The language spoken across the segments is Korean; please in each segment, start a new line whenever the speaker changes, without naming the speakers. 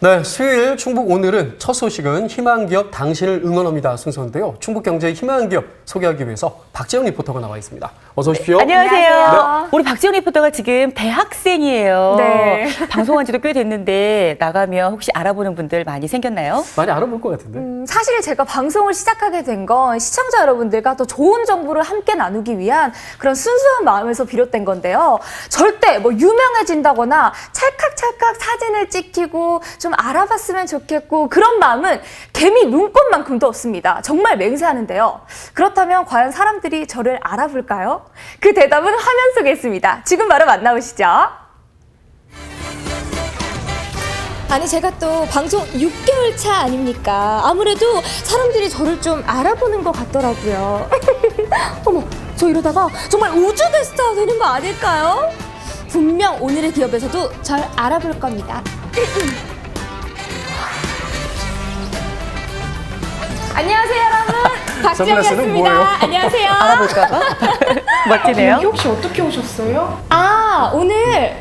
네, 수요일 충북 오늘은 첫 소식은 희망기업 당신을 응원합니다 순서인데요. 충북경제의 희망기업 소개하기 위해서 박재영 리포터가 나와 있습니다. 어서 오십시오.
안녕하세요. 우리 박지영 리포터가 지금 대학생이에요.
네.
방송한 지도 꽤 됐는데 나가면 혹시 알아보는 분들 많이 생겼나요?
많이 알아볼 것 같은데.
사실 제가 방송을 시작하게 된 건 시청자 여러분들과 더 좋은 정보를 함께 나누기 위한 그런 순수한 마음에서 비롯된 건데요. 절대 뭐 유명해진다거나 찰칵찰칵 사진을 찍히고 좀 알아봤으면 좋겠고 그런 마음은 개미 눈꽃만큼도 없습니다. 정말 맹세하는데요. 그렇다면 과연 사람들이 저를 알아볼까요? 그 대답은 화면 속에 있습니다. 지금 바로 만나보시죠. 아니 제가 또 방송 6개월 차 아닙니까? 아무래도 사람들이 저를 좀 알아보는 것 같더라고요. 어머, 저 이러다가 정말 우주대 스타가 되는 거 아닐까요? 분명 오늘의 기업에서도 절 알아볼 겁니다. 안녕하세요 여러분,
선글라스는 뭐예요?
박지영이었습니다. 안녕하세요.
알아볼까봐? 멋지네요.
여기 혹시 어떻게 오셨어요?
아, 오늘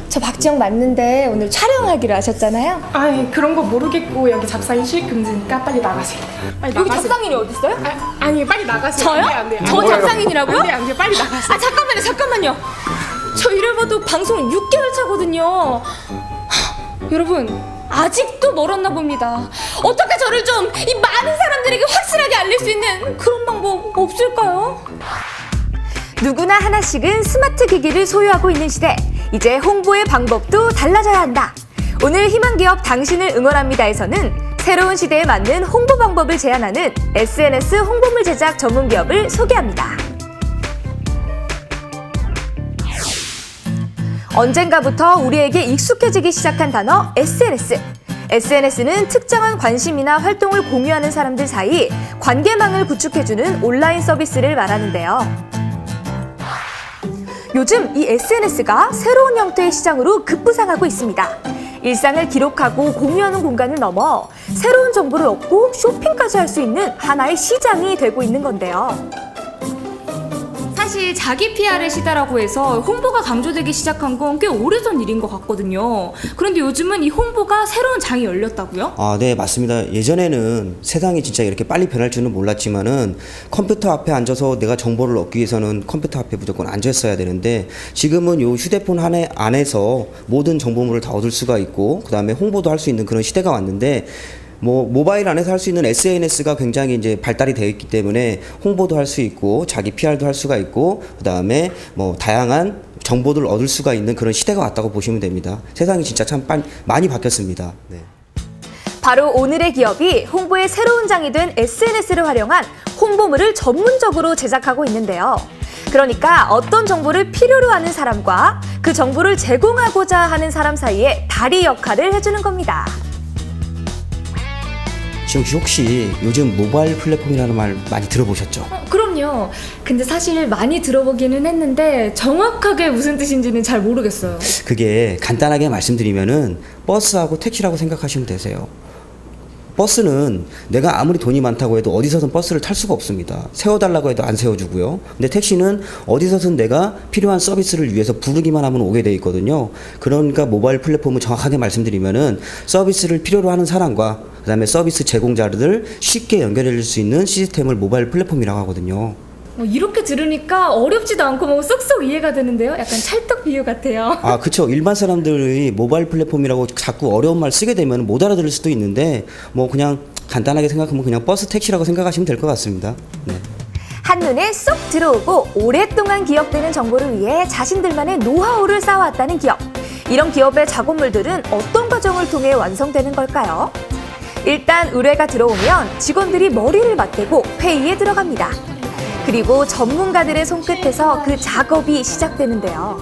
저 박지영 맞는데 오늘 촬영하기로 하셨잖아요.
아니 그런 거 모르겠고 여기 잡상인 수익 금지니까 빨리 나가세요. 빨리
여기
나가세요.
잡상인이 어디 있어요?
아니 빨리 나가세요.
저요?
안 돼, 안 돼.
저 잡상인이라고요?
안 돼, 빨리 나가세요.
아 잠깐만요. 저 이래봐도 방송 6개월 차거든요. 여러분 아직도 멀었나 봅니다. 어떻게 저를 좀 이 많은 사람들에게 확실하게 알릴 수 있는 그런 방법 없을까요? 누구나 하나씩은 스마트 기기를 소유하고 있는 시대. 이제 홍보의 방법도 달라져야 한다. 오늘 희망기업 당신을 응원합니다에서는 새로운 시대에 맞는 홍보 방법을 제안하는 SNS 홍보물 제작 전문 기업을 소개합니다. 언젠가부터 우리에게 익숙해지기 시작한 단어 SNS. SNS는 특정한 관심이나 활동을 공유하는 사람들 사이 관계망을 구축해주는 온라인 서비스를 말하는데요. 요즘 이 SNS가 새로운 형태의 시장으로 급부상하고 있습니다. 일상을 기록하고 공유하는 공간을 넘어 새로운 정보를 얻고 쇼핑까지 할 수 있는 하나의 시장이 되고 있는 건데요. 사실 자기 PR의 시대라고 해서 홍보가 강조되기 시작한 건 꽤 오래전 일인 것 같거든요. 그런데 요즘은 이 홍보가 새로운 장이 열렸다고요?
아, 네, 맞습니다. 예전에는 세상이 진짜 이렇게 빨리 변할 줄은 몰랐지만은 컴퓨터 앞에 앉아서 내가 정보를 얻기 위해서는 컴퓨터 앞에 무조건 앉아 있어야 되는데 지금은 요 휴대폰 안에서 모든 정보물을 다 얻을 수가 있고 그다음에 홍보도 할 수 있는 그런 시대가 왔는데 모바일 안에서 할 수 있는 SNS가 굉장히 이제 발달이 되어 있기 때문에 홍보도 할 수 있고 자기 PR도 할 수가 있고 그다음에 다양한 정보들을 얻을 수가 있는 그런 시대가 왔다고 보시면 됩니다. 세상이 진짜 참 많이 바뀌었습니다. 네.
바로 오늘의 기업이 홍보의 새로운 장이 된 SNS를 활용한 홍보물을 전문적으로 제작하고 있는데요. 그러니까 어떤 정보를 필요로 하는 사람과 그 정보를 제공하고자 하는 사람 사이에 다리 역할을 해주는 겁니다.
지영 씨 혹시 요즘 모바일 플랫폼이라는 말 많이 들어보셨죠?
그럼요. 근데 사실 많이 들어보기는 했는데 정확하게 무슨 뜻인지는 잘 모르겠어요.
그게 간단하게 말씀드리면은 버스하고 택시라고 생각하시면 되세요. 버스는 내가 아무리 돈이 많다고 해도 어디서든 버스를 탈 수가 없습니다. 세워달라고 해도 안 세워주고요. 근데 택시는 어디서든 내가 필요한 서비스를 위해서 부르기만 하면 오게 돼 있거든요. 그러니까 모바일 플랫폼을 정확하게 말씀드리면은 서비스를 필요로 하는 사람과 그다음에 서비스 제공자를 쉽게 연결해 줄 수 있는 시스템을 모바일 플랫폼이라고 하거든요.
이렇게 들으니까 어렵지도 않고 쏙쏙 이해가 되는데요. 약간 찰떡 비유 같아요.
아, 그쵸. 일반 사람들이 모바일 플랫폼이라고 자꾸 어려운 말 쓰게 되면 못 알아들을 수도 있는데 그냥 간단하게 생각하면 그냥 버스 택시라고 생각하시면 될 것 같습니다. 네.
한눈에 쏙 들어오고 오랫동안 기억되는 정보를 위해 자신들만의 노하우를 쌓아왔다는 기업. 이런 기업의 작업물들은 어떤 과정을 통해 완성되는 걸까요? 일단 의뢰가 들어오면 직원들이 머리를 맞대고 회의에 들어갑니다. 그리고 전문가들의 손끝에서 그 작업이 시작되는데요.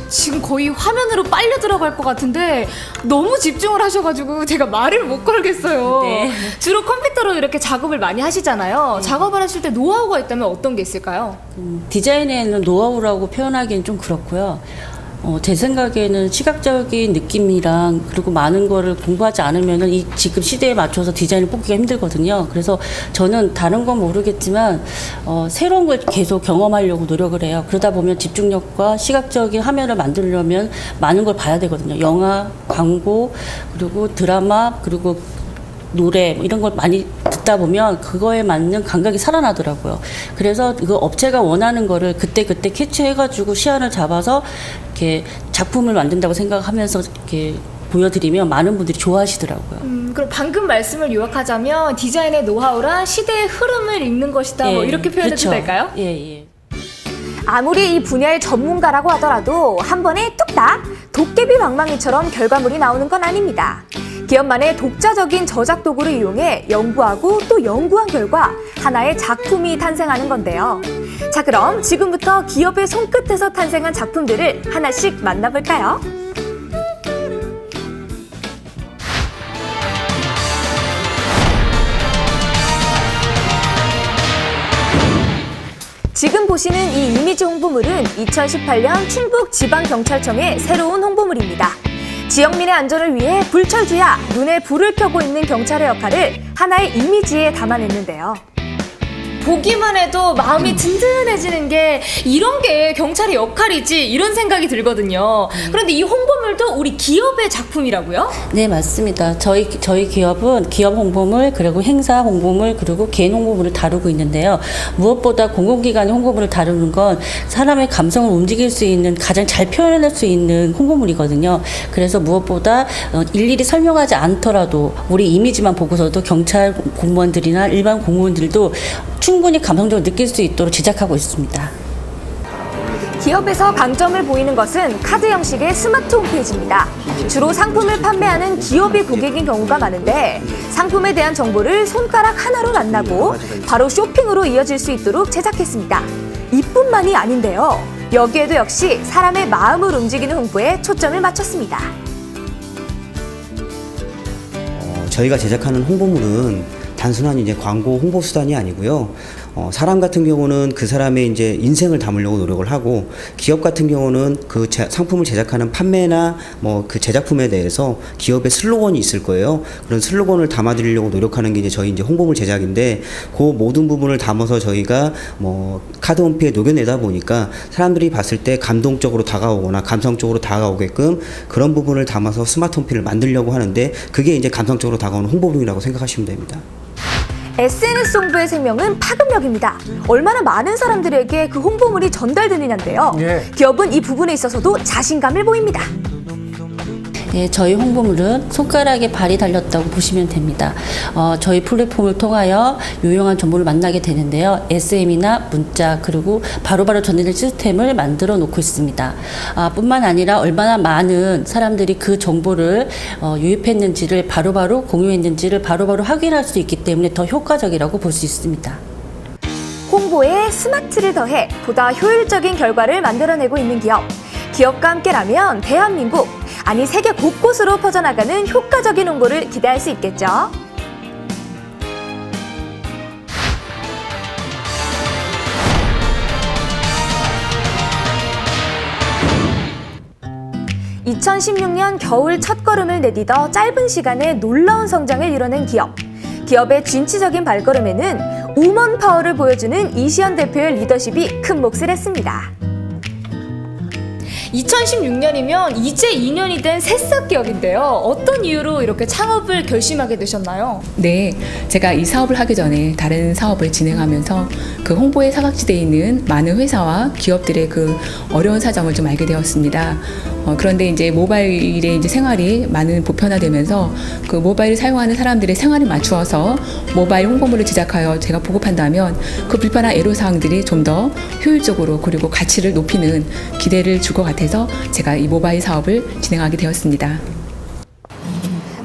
지금 거의 화면으로 빨려 들어갈 것 같은데 너무 집중을 하셔가지고 제가 말을 못 걸겠어요.
네.
주로 컴퓨터로 이렇게 작업을 많이 하시잖아요. 작업을 하실 때 노하우가 있다면 어떤 게 있을까요?
디자인에는 노하우라고 표현하기는 좀 그렇고요. 제 생각에는 시각적인 느낌이랑 그리고 많은 거를 공부하지 않으면은 이 지금 시대에 맞춰서 디자인을 뽑기가 힘들거든요. 그래서 저는 다른 건 모르겠지만 새로운 걸 계속 경험하려고 노력을 해요. 그러다 보면 집중력과 시각적인 화면을 만들려면 많은 걸 봐야 되거든요. 영화, 광고, 그리고 드라마, 그리고 노래 이런 걸 많이 듣다 보면 그거에 맞는 감각이 살아나더라고요. 그래서 그 업체가 원하는 거를 그때그때 캐치해가지고 시안을 잡아서 이렇게 작품을 만든다고 생각하면서 이렇게 보여드리면 많은 분들이 좋아하시더라고요.
그럼 방금 말씀을 요약하자면 디자인의 노하우란 시대의 흐름을 읽는 것이다. 뭐 이렇게 표현해도
그렇죠.
될까요?
예.
아무리 이 분야의 전문가라고 하더라도 한 번에 뚝딱 도깨비 방망이처럼 결과물이 나오는 건 아닙니다. 기업만의 독자적인 저작 도구를 이용해 연구하고 또 연구한 결과 하나의 작품이 탄생하는 건데요. 자, 그럼 지금부터 기업의 손끝에서 탄생한 작품들을 하나씩 만나볼까요? 지금 보시는 이 이미지 홍보물은 2018년 충북지방경찰청의 새로운 홍보물입니다. 지역민의 안전을 위해 불철주야 눈에 불을 켜고 있는 경찰의 역할을 하나의 이미지에 담아냈는데요.
보기만 해도 마음이 든든해지는 게 이런 게 경찰의 역할이지 이런 생각이 들거든요. 그런데 이 홍보물도 우리 기업의 작품이라고요?
네, 맞습니다. 저희 기업은 기업 홍보물, 그리고 행사 홍보물, 그리고 개인 홍보물을 다루고 있는데요. 무엇보다 공공기관의 홍보물을 다루는 건 사람의 감성을 움직일 수 있는 가장 잘 표현할 수 있는 홍보물이거든요. 그래서 무엇보다 일일이 설명하지 않더라도 우리 이미지만 보고서도 경찰 공무원들이나 일반 공무원들도 충분히 감성적으로 느낄 수 있도록 제작하고 있습니다.
기업에서 강점을 보이는 것은 카드 형식의 스마트 홈페이지입니다. 주로 상품을 판매하는 기업이 고객인 경우가 많은데 상품에 대한 정보를 손가락 하나로 만나고 바로 쇼핑으로 이어질 수 있도록 제작했습니다. 이뿐만이 아닌데요. 여기에도 역시 사람의 마음을 움직이는 홍보에 초점을 맞췄습니다.
저희가 제작하는 홍보물은 단순한 이제 광고 홍보 수단이 아니고요. 사람 같은 경우는 그 사람의 이제 인생을 담으려고 노력을 하고, 기업 같은 경우는 그 상품을 제작하는 판매나 뭐 그 제작품에 대해서 기업의 슬로건이 있을 거예요. 그런 슬로건을 담아드리려고 노력하는 게 이제 저희 이제 홍보물 제작인데, 그 모든 부분을 담아서 저희가 뭐 카드 홈페이지에 녹여내다 보니까 사람들이 봤을 때 감동적으로 다가오거나 감성적으로 다가오게끔 그런 부분을 담아서 스마트 홈페이지를 만들려고 하는데, 그게 이제 감성적으로 다가오는 홍보물이라고 생각하시면 됩니다.
SNS 홍보의 생명은 파급력입니다. 얼마나 많은 사람들에게 그 홍보물이 전달되느냐인데요.
예.
기업은 이 부분에 있어서도 자신감을 보입니다.
네, 저희 홍보물은 손가락에 발이 달렸다고 보시면 됩니다. 저희 플랫폼을 통하여 유용한 정보를 만나게 되는데요. SM이나 문자, 그리고 바로바로 전해질 시스템을 만들어 놓고 있습니다. 뿐만 아니라 얼마나 많은 사람들이 그 정보를 유입했는지를 바로바로 공유했는지를 바로바로 확인할 수 있기 때문에 더 효과적이라고 볼 수 있습니다.
홍보에 스마트를 더해 보다 효율적인 결과를 만들어내고 있는 기업. 기업과 함께라면 대한민국, 아니 세계 곳곳으로 퍼져나가는 효과적인 홍보를 기대할 수 있겠죠. (2016년) 겨울 첫걸음을 내딛어 짧은 시간에 놀라운 성장을 이뤄낸 기업. 기업의 진취적인 발걸음에는 우먼 파워를 보여주는 이시연 대표의 리더십이 큰 몫을 했습니다.
2016년이면 이제 2년이 된 새싹 기업인데요. 어떤 이유로 이렇게 창업을 결심하게 되셨나요?
네, 제가 이 사업을 하기 전에 다른 사업을 진행하면서 그 홍보의 사각지대에 있는 많은 회사와 기업들의 그 어려운 사정을 좀 알게 되었습니다. 그런데 이제 모바일의 이제 생활이 많은 보편화되면서 그 모바일을 사용하는 사람들의 생활에 맞추어서 모바일 홍보물을 제작하여 제가 보급한다면 그 불편한 애로사항들이 좀 더 효율적으로 그리고 가치를 높이는 기대를 줄 것 같아서 제가 이 모바일 사업을 진행하게 되었습니다.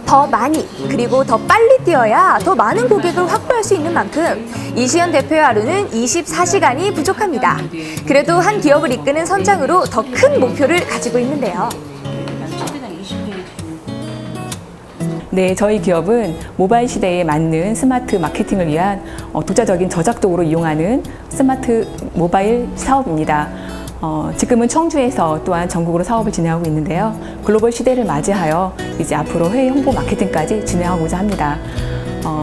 더 많이 그리고 더 빨리 뛰어야 더 많은 고객을 확보할 수 있는 만큼 이시연 대표의 하루는 24시간이 부족합니다. 그래도 한 기업을 이끄는 선장으로 더 큰 목표를 가지고 있는데요.
네, 저희 기업은 모바일 시대에 맞는 스마트 마케팅을 위한 독자적인 저작 도구로 이용하는 스마트 모바일 사업입니다. 지금은 청주에서 또한 전국으로 사업을 진행하고 있는데요. 글로벌 시대를 맞이하여 이제 앞으로 해외 홍보 마케팅까지 진행하고자 합니다.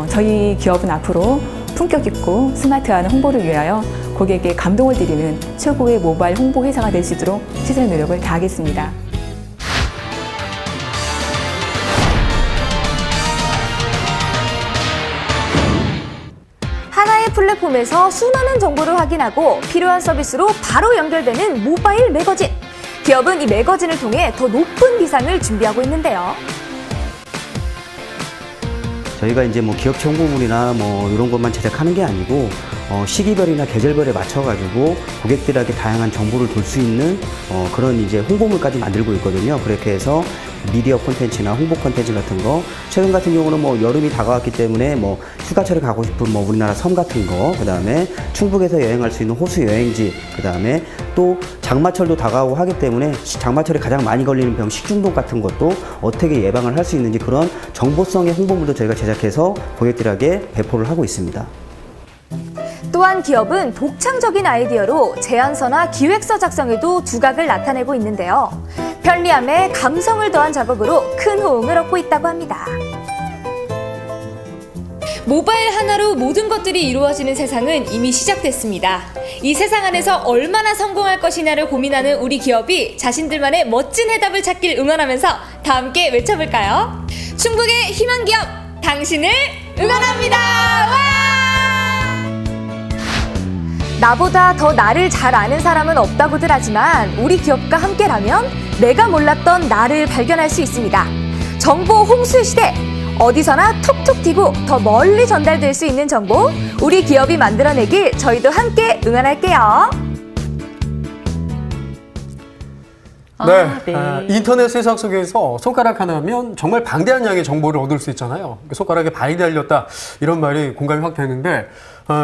저희 기업은 앞으로 품격 있고 스마트한 홍보를 위하여 고객에게 감동을 드리는 최고의 모바일 홍보 회사가 될 수 있도록 최선의 노력을 다하겠습니다.
하나의 플랫폼에서 수많은 정보를 확인하고 필요한 서비스로 바로 연결되는 모바일 매거진. 기업은 이 매거진을 통해 더 높은 비상을 준비하고 있는데요.
저희가 이제 뭐 기업체 홍보물이나 뭐 이런 것만 제작하는 게 아니고 시기별이나 계절별에 맞춰가지고 고객들에게 다양한 정보를 줄 수 있는 그런 이제 홍보물까지 만들고 있거든요. 그렇게 해서 미디어 콘텐츠나 홍보 콘텐츠 같은 거, 최근 같은 경우는 뭐 여름이 다가왔기 때문에 뭐 휴가철에 가고 싶은 뭐 우리나라 섬 같은 거, 그 다음에 충북에서 여행할 수 있는 호수 여행지, 그 다음에 또 장마철도 다가오고 하기 때문에 장마철에 가장 많이 걸리는 병 식중독 같은 것도 어떻게 예방을 할 수 있는지 그런 정보성의 홍보물도 저희가 제작해서 고객들에게 배포를 하고 있습니다.
또한 기업은 독창적인 아이디어로 제안서나 기획서 작성에도 두각을 나타내고 있는데요. 편리함에 감성을 더한 작업으로 큰 호응을 얻고 있다고 합니다.
모바일 하나로 모든 것들이 이루어지는 세상은 이미 시작됐습니다. 이 세상 안에서 얼마나 성공할 것이냐를 고민하는 우리 기업이 자신들만의 멋진 해답을 찾길 응원하면서 다 함께 외쳐볼까요? 충북의 희망 기업, 당신을 응원합니다. 와!
나보다 더 나를 잘 아는 사람은 없다고들 하지만 우리 기업과 함께라면 내가 몰랐던 나를 발견할 수 있습니다. 정보 홍수 시대, 어디서나 톡톡 튀고 더 멀리 전달될 수 있는 정보, 우리 기업이 만들어내길 저희도 함께 응원할게요.
네. 인터넷 세상 속에서 손가락 하나면 정말 방대한 양의 정보를 얻을 수 있잖아요. 손가락에 발이 달렸다 이런 말이 공감이 확 되는데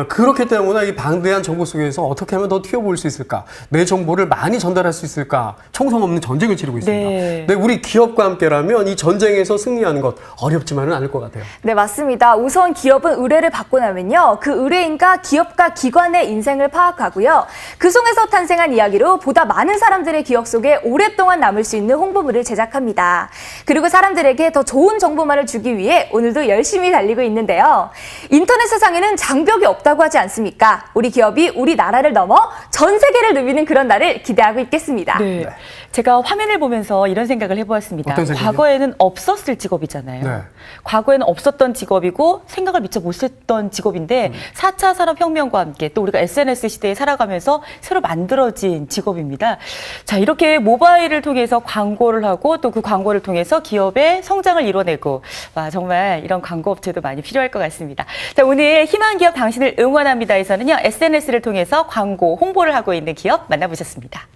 그렇기 때문에 이 방대한 정보 속에서 어떻게 하면 더 튀어보일 수 있을까? 내 정보를 많이 전달할 수 있을까? 총성 없는 전쟁을 치르고 있습니다. 네, 우리 기업과 함께라면 이 전쟁에서 승리하는 것 어렵지만은 않을 것 같아요.
네, 맞습니다. 우선 기업은 의뢰를 받고 나면요. 그 의뢰인과 기업과 기관의 인생을 파악하고요. 그 속에서 탄생한 이야기로 보다 많은 사람들의 기억 속에 오랫동안 남을 수 있는 홍보물을 제작합니다. 그리고 사람들에게 더 좋은 정보만을 주기 위해 오늘도 열심히 달리고 있는데요. 인터넷 세상에는 장벽이 없다고 하지 않습니까? 우리 기업이 우리나라를 넘어 전 세계를 누비는 그런 날을 기대하고 있겠습니다.
네. 제가 화면을 보면서 이런 생각을 해보았습니다. 과거에는 없었을 직업이잖아요.
네.
과거에는 없었던 직업이고 생각을 미처 못했던 직업인데 4차 산업혁명과 함께 또 우리가 SNS 시대에 살아가면서 새로 만들어진 직업입니다. 자, 이렇게 모바일을 통해서 광고를 하고 또 그 광고를 통해서 기업의 성장을 이뤄내고 와, 정말 이런 광고 업체도 많이 필요할 것 같습니다. 자, 오늘 희망기업 당신을 응원합니다에서는요, SNS를 통해서 광고 홍보를 하고 있는 기업 만나보셨습니다.